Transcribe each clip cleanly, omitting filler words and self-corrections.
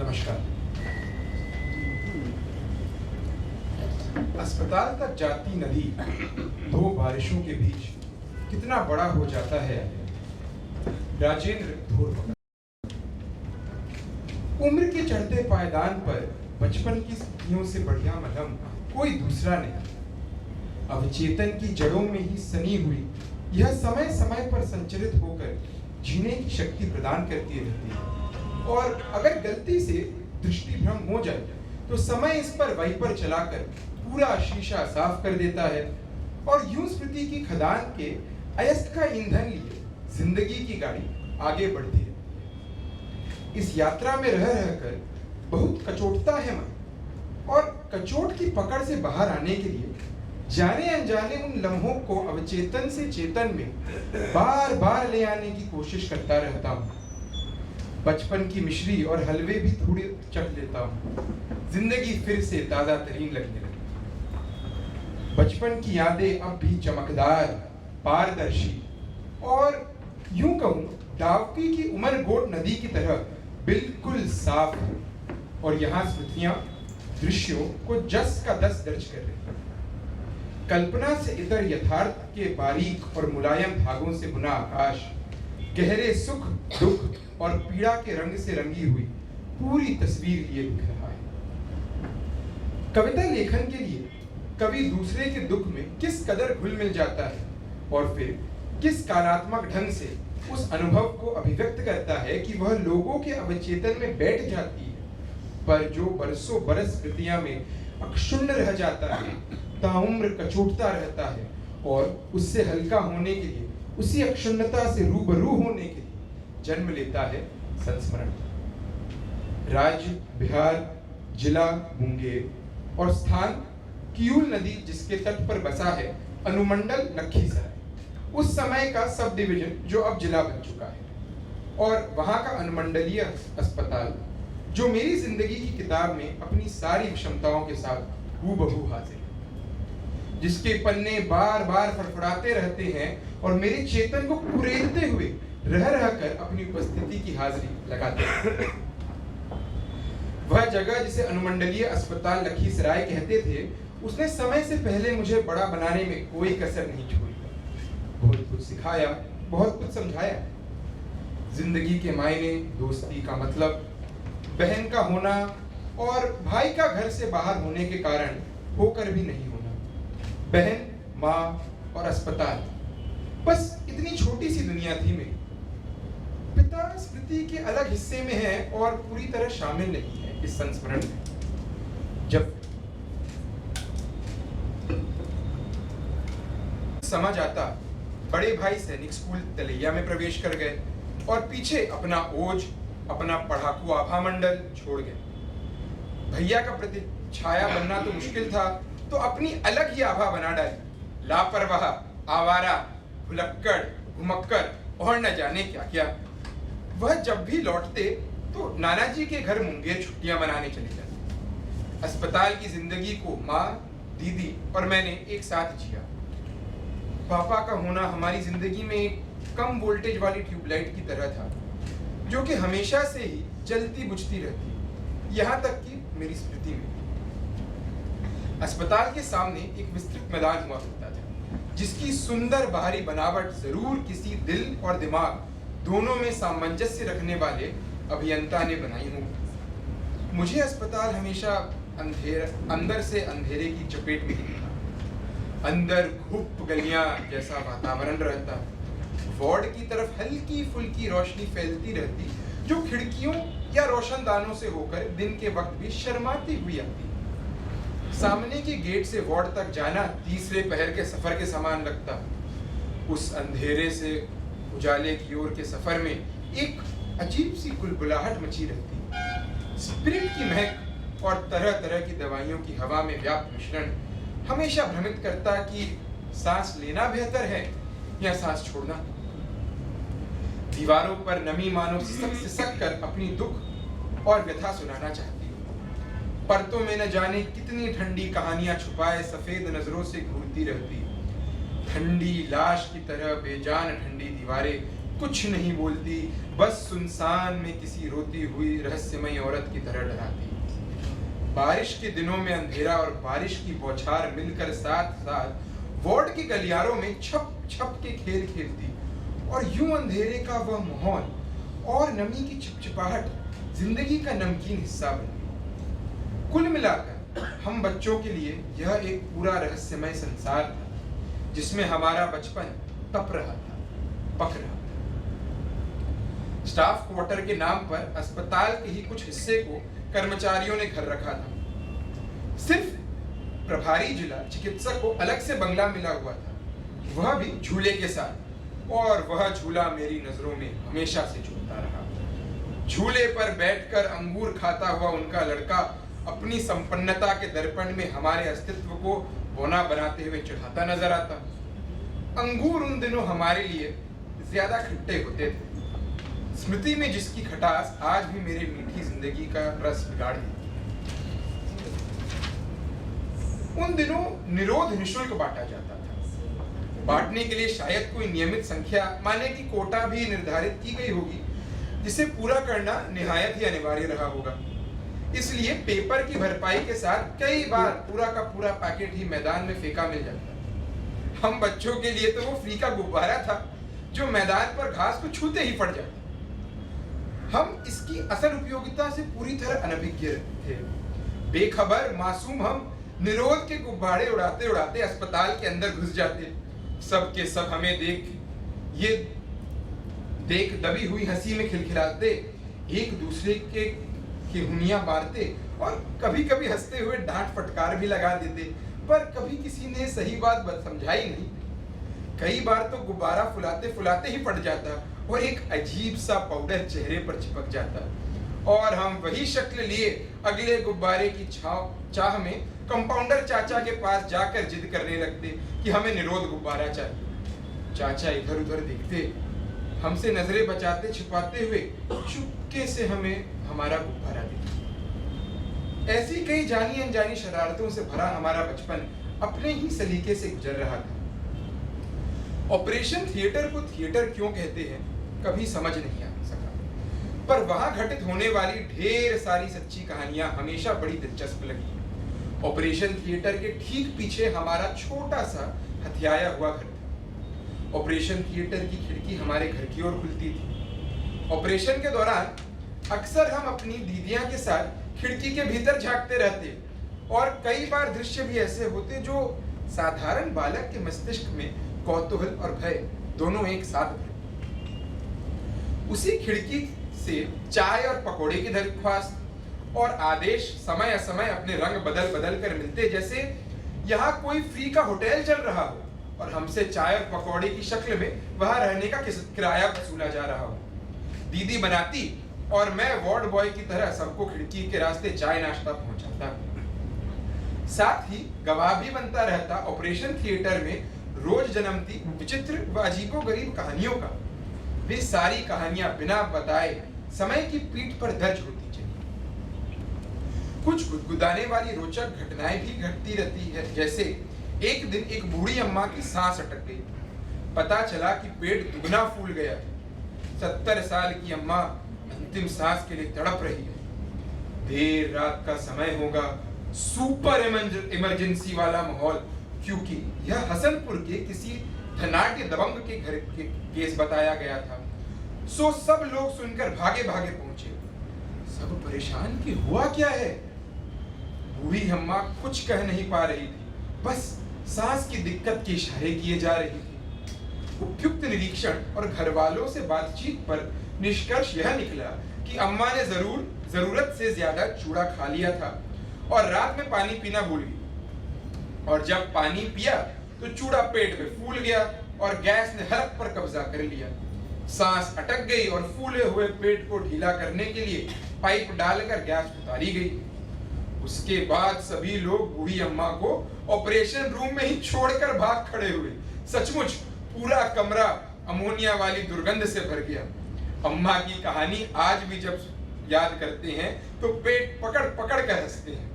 नमस्कार। अस्पताल तक जाती नदी दो बारिशों के बीच कितना बड़ा हो जाता है। राजेंद्र धोरपकर। उम्र के चढ़ते पायदान पर बचपन की स्मृतियों से बढ़िया मलहम कोई दूसरा नहीं। अवचेतन की जड़ों में ही सनी हुई यह समय समय पर संचरित होकर जीने की शक्ति प्रदान करती रहती है, और अगर गलती से दृष्टिभ्रम हो जाए तो समय इस पर वाइपर चलाकर पूरा शीशा साफ कर देता है, और यूं स्मृति की खदान के अयस्क का ईंधन लिए जिंदगी की गाड़ी आगे बढ़ती है। इस यात्रा में रह रहकर बहुत कचोटता है मन, और कचोट की पकड़ से बाहर आने के लिए जाने अनजाने उन लम्हों को अवचेतन से चेतन में बार बार ले आने की कोशिश करता रहता हूँ। बचपन की मिश्री और हलवे भी थोड़े चख लेता हूँ। जिंदगी फिर से ताजा तरीन लगने लगी। बचपन की यादें अब भी चमकदार, पारदर्शी और यूं कहूं डावकी की उमरगोट नदी की तरह बिल्कुल साफ है, और यहाँ स्मृतियां दृश्यों को जस का दस दर्ज कर रही हैं। कल्पना से इतर यथार्थ के बारीक और मुलायम धागों से बुना आकाश गहरे सुख दुख और पीड़ा के रंग से रंगी हुई पूरी तस्वीर लिए दिख रहा है। कविता लेखन के लिए कवि दूसरे के दुख में किस कदर घुल मिल जाता है, और फिर किस कालात्मक ढंग से उस अनुभव को अभिव्यक्त करता है कि वह लोगों के अवचेतन में बैठ जाती है, पर जो बरसों बरस स्मृतियां में अक्षुण्ण रह जाता है, ताउम्र कचोटता रहता है, और उससे हल्का होने के लिए, उसी अक्षुण्णता से रूबरू होने के लिए जन्म लेता है संस्मरण। राज्य बिहार, जिला मुंगेर और स्थान कियूल नदी जिसके तट पर बसा है अनुमंडल लखीसराय, उस समय का सब डिवीजन जो अब जिला बन चुका है, और वहां का अनुमंडलीय अस्पताल जो मेरी जिंदगी की किताब में अपनी सारी विषमताओं के साथ हूबहू हाजिर है, जिसके पन्ने बार बार फड़फड़ाते रहते हैं और मेरे चेतन को कुरेदते हुए रह रहकर अपनी उपस्थिति की हाजिरी लगाते हैं। वह जगह जिसे अनुमंडलीय अस्पताल लखीसराय कहते थे, उसने समय से पहले मुझे बड़ा बनाने में कोई कसर नहीं छोड़ी। बहुत कुछ सिखाया, बहुत कुछ समझाया। जिंदगी के मायने, दोस्ती का मतलब, बहन का होना और भाई का घर से बाहर होने के कारण होकर भी नहीं होना, बहन, माँ और अस्पताल, बस इतनी छोटी सी दुनिया थी मेरी। पिता स्मृति के अलग हिस्से में है और पूरी तरह शामिल नहीं है इस संस्मरण में। जब समझ आता, बड़े भाई सैनिक स्कूल तलैया में प्रवेश कर गए और पीछे अपना ओज, अपना पढ़ाकू आभा मंडल छोड़ गए। भैया का प्रति छाया बनना तो मुश्किल था, तो अपनी अलग ही आभा बना डाली। लापरवाह, आवारा, भुलक्कड़, घुमक्कर और न जाने क्या क्या। वह जब भी लौटते तो नानाजी के घर मुंगेर छुट्टियां मनाने चले जाते। अस्पताल की जिंदगी को माँ, दीदी और मैंने एक साथ जिया। पापा का होना हमारी जिंदगी में एक कम वोल्टेज वाली ट्यूबलाइट की तरह था, जो कि हमेशा से ही जलती बुझती रहती, यहाँ तक कि मेरी स्मृति में। अस्पताल के सामने एक विस्तृत मैदान हुआ करता था, जिसकी सुंदर बाहरी बनावट जरूर किसी दिल और दिमाग दोनों में सामंजस्य रखने वाले अभियंता ने बनाई होगी। मुझे अस्पताल हमेशा अंदर से अंधेरे की चपेट में ही दिखा। अंदर घुप गलियां जैसा वातावरण रहता, वार्ड की तरफ हल्की फुल्की रोशनी फैलती रहती, जो खिड़कियों या रोशनदानों से होकर दिन के वक्त भी शर्माती हुई आती। सामने के गेट से वार्ड तक जाना तीसरे पहर के सफर के समान लगता। उस अंधेरे से उजाले की ओर के सफर में एक अजीब सी कुलबुलाहट मची रहती। स्पिरिट की महक और तरह तरह की दवाइयों की हवा में व्याप्त मिश्रण हमेशा भ्रमित करता कि सांस लेना बेहतर है या सांस छोड़ना। दीवारों पर नमी मानो सिसक कर अपनी दुख और व्यथा सुनाना चाहती हूँ। परतों में न जाने कितनी ठंडी कहानियां छुपाए सफेद नजरों से घूरती रहती। ठंडी लाश की तरह बेजान ठंडी दीवारें कुछ नहीं बोलती, बस सुनसान में किसी रोती हुई रहस्यमयी औरत की तरह डराती। बारिश के दिनों में अंधेरा और बारिश की बौछार मिलकर साथ साथ वार्ड के गलियारों में छप छप के खेल खेलती, और यूं अंधेरे का वह माहौल और नमी की चिपचिपाहट जिंदगी का नमकीन हिस्सा बनी। कुल मिलाकर हम बच्चों के लिए यह एक पूरा रहस्यमय संसार था, जिसमें हमारा बचपन तप रहा था, पक रहा था। स्टाफ क्वार्टर के नाम पर अस्पताल के ही कुछ हिस्से को कर्मचारियों ने घर रखा था। सिर्फ प्रभारी जिला चिकित्सक को अलग से बंगला मिला हुआ था, वह भी झूले के साथ, और वह झूला मेरी नजरों में हमेशा से झूलता रहा। झूले पर बैठकर अंगूर खाता हुआ उनका लड़का अपनी संपन्नता के दर्पण में हमारे अस्तित्व को बौना बनाते हुए चढ़ाता नजर आता। अंगूर उन दिनों हमारे लिए ज्यादा खट्टे होते थे, स्मृति में जिसकी खटास आज भी मेरे मीठी जिंदगी का रस बिगाड़ देती। उन दिनों निरोध निशुल्क बांटा जाता था। बांटने के लिए शायद कोई नियमित संख्या माने की कोटा भी निर्धारित की गई होगी, जिसे पूरा करना निहायत ही अनिवार्य रहा होगा। इसलिए पेपर की भरपाई के साथ कई बार पूरा का पूरा पैकेट ही मैदान में फेंका मिल जाता। हम बच्चों के लिए तो वो फ्री का गुब्बारा था, जो मैदान पर घास को छूते ही फट जाता। हम इसकी असल उपयोगिता से पूरी तरह अनभिज्ञ थे। बेखबर मासूम हम निरोध के गुब्बारे उड़ाते उड़ाते अस्पताल के अंदर घुस जाते। सब के सब हमें देख दबी हुई हंसी में खिलखिलाते, एक दूसरे के हुनियां मारते और कभी कभी हंसते हुए डांट फटकार भी लगा देते, पर कभी किसी ने सही बात समझाई नहीं। कई बार तो गुब्बारा फुलाते फुलाते ही फट जाता और एक अजीब सा पाउडर चेहरे पर चिपक जाता, और हम वही शक्ल लिए अगले गुब्बारे की चाह में कंपाउंडर चाचा के पास जाकर जिद करने लगते कि हमें निरोध गुब्बारा चाहिए। चाचा इधर उधर देखते, हमसे नजरें बचाते छिपाते हुए चुपके से हमें हमारा गुब्बारा देते। ऐसी कई जानी अनजानी शरारतों से भरा हमारा बचपन अपने ही सलीके से गुजर रहा था। ऑपरेशन थिएटर को थिएटर क्यों कहते हैं कभी समझ नहीं आ सका, पर वहां घटित होने वाली ढेर सारी सच्ची कहानियां हमेशा बड़ी दिलचस्प लगी। ऑपरेशन थिएटर के ठीक पीछे हमारा छोटा सा हथियाया हुआ घर था। ऑपरेशन थिएटर की खिड़की हमारे घर की ओर खुलती थी। ऑपरेशन के दौरान अक्सर हम अपनी दीदियां के साथ खिड़की के भीतर झांकते रहते, और कई बार दृश्य भी ऐसे होते जो साधारण बालक के मस्तिष्क में कौतूहल और भय दोनों एक साथ भरे। उसी खिड़की से चाय और पकौड़े की दरख्वास्त और आदेश समय समय अपने रंग बदल बदल कर मिलते, जैसे यहाँ कोई फ्री का होटल चल रहा हो और हमसे चाय और पकौड़े की शक्ल में वहां रहने का किराया वसूला जा रहा हो। दीदी बनाती और मैं वार्ड बॉय की तरह सबको खिड़की के रास्ते चाय नाश्ता पहुंचाता। साथ ही गवाह भी बनता रहता ऑपरेशन थिएटर में रोज जन्मती विचित्र व अजीबोगरीब कहानियों का। वे सारी कहानियां बिना बताए समय की पीठ पर दर्ज होती चली। कुछ गुदगुदाने वाली रोचक घटनाएं भी घटती रहती है, जैसे एक दिन एक बूढ़ी अम्मा की सांस अटक गई। पता चला कि पेट दुगना फूल गया। 70 साल की अम्मा अंतिम सांस के लिए तड़प रही है। देर रात का समय होगा, सुपर इमरजेंसी वाला माहौल, क्योंकि यह हसनपुर के किसी धनाढ्य दबंग के घर के केस बताया गया था। सो सब लोग सुनकर भागे भागे पहुंचे। सब परेशान कि हुआ क्या है। बूढ़ी अम्मा कुछ कह नहीं पा रही थी, बस सांस की दिक्कत के इशारे किए जा रही थी। उपयुक्त निरीक्षण और घर वालों से बातचीत पर निष्कर्ष यह निकला कि अम्मा ने जरूरत से ज्यादा चूड़ा खा लिया था और रात में पानी पीना भूल गई, और जब पानी पिया तो चूड़ा पेट में फूल गया और गैस ने हलक पर कब्जा कर लिया। सांस अटक गई और फूले हुए पेट को ढीला करने के लिए पाइप डालकर गैस उतारी गई। उसके बाद सभी लोग बूढ़ी अम्मा को ऑपरेशन रूम में ही छोड़कर भाग खड़े हुए। सचमुच पूरा कमरा अमोनिया वाली दुर्गंध से भर गया। अम्मा की कहानी आज भी जब याद करते हैं तो पेट पकड़ पकड़ कर हंसते हैं।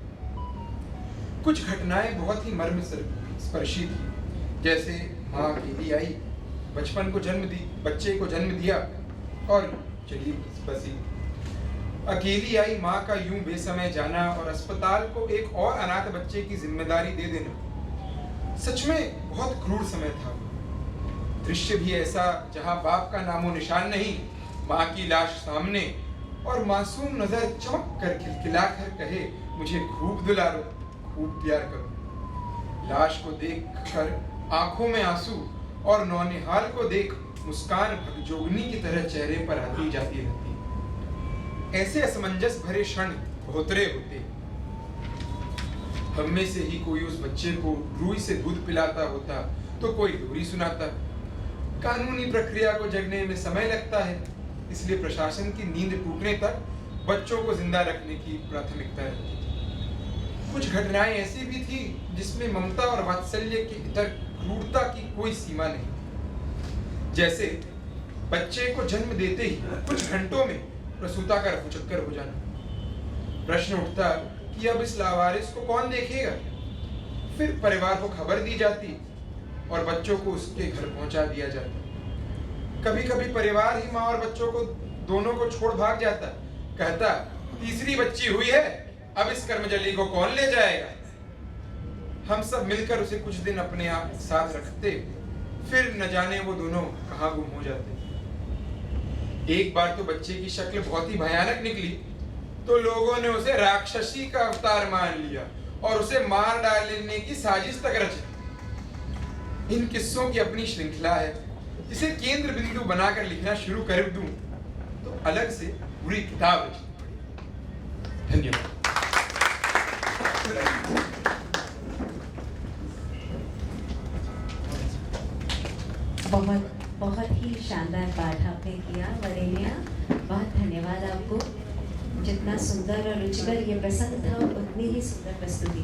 कुछ घटनाएं बहुत ही मर्म स्पर्शी थी, जैसे माँ अकेली आई, बच्चे को जन्म दिया और चली बसी। अकेली आई माँ का यूं बेसमय जाना और अस्पताल को एक और अनाथ बच्चे की जिम्मेदारी दे देना, सच में बहुत क्रूर समय था। दृश्य भी ऐसा जहां बाप का नामो निशान नहीं, माँ की लाश सामने और मासूम नजर चमक कर खिलखिला कर कहे, मुझे खूब दुलारो, खूब प्यार करो। लाश को देखकर आंखों में आंसू और नौनिहाल को देख मुस्कान भगजोगनी की तरह चेहरे पर आती जाती रहती। ऐसे असमंजस भरे क्षण बहुतरे होते। हम में से ही कोई उस बच्चे को रूई से दूध पिलाता होता तो कोई लोरी सुनाता। कानूनी प्रक्रिया को जगने में समय लगता है, इसलिए प्रशासन की नींद टूटने तक बच्चों को जिंदा रखने की प्राथमिकता रहती थी। कुछ घटनाएं ऐसी भी थी जिसमें ममता और वात्सल्य की इतर क्रूरता की कोई सीमा नहीं। जैसे बच्चे को जन्म देते ही कुछ घंटों में प्रसूता का रफूचक्कर हो जाना। प्रश्न उठता कि अब इस लावारिस को कौन देखेगा। फिर परिवार को खबर दी जाती और बच्चों को उसके घर पहुंचा दिया जाता। कभी कभी परिवार ही माँ और बच्चों को दोनों को छोड़ भाग जाता, कहता तीसरी बच्ची हुई है, अब इस कर्मजली को कौन ले जाएगा। हम सब मिलकर उसे कुछ दिन अपने आप साथ रखते, फिर न जाने वो दोनों कहाँ गुम हो जाते। एक बार तो बच्चे की शक्ल बहुत ही भयानक निकली तो लोगों ने उसे राक्षसी का अवतार मान लिया और उसे मार डालने की साजिश तक रची। इन किस्सों की अपनी श्रृंखला है, इसे केंद्र बिंदु बनाकर लिखना शुरू कर दूं तो अलग से पूरी किताब रचनी पड़ेगी। धन्यवाद। बहुत बहुत ही शानदार पाठ आपने किया वरेण्या, बहुत धन्यवाद आपको। जितना सुंदर और रुचिकर ये प्रसंग था उतनी ही सुंदर प्रस्तुति।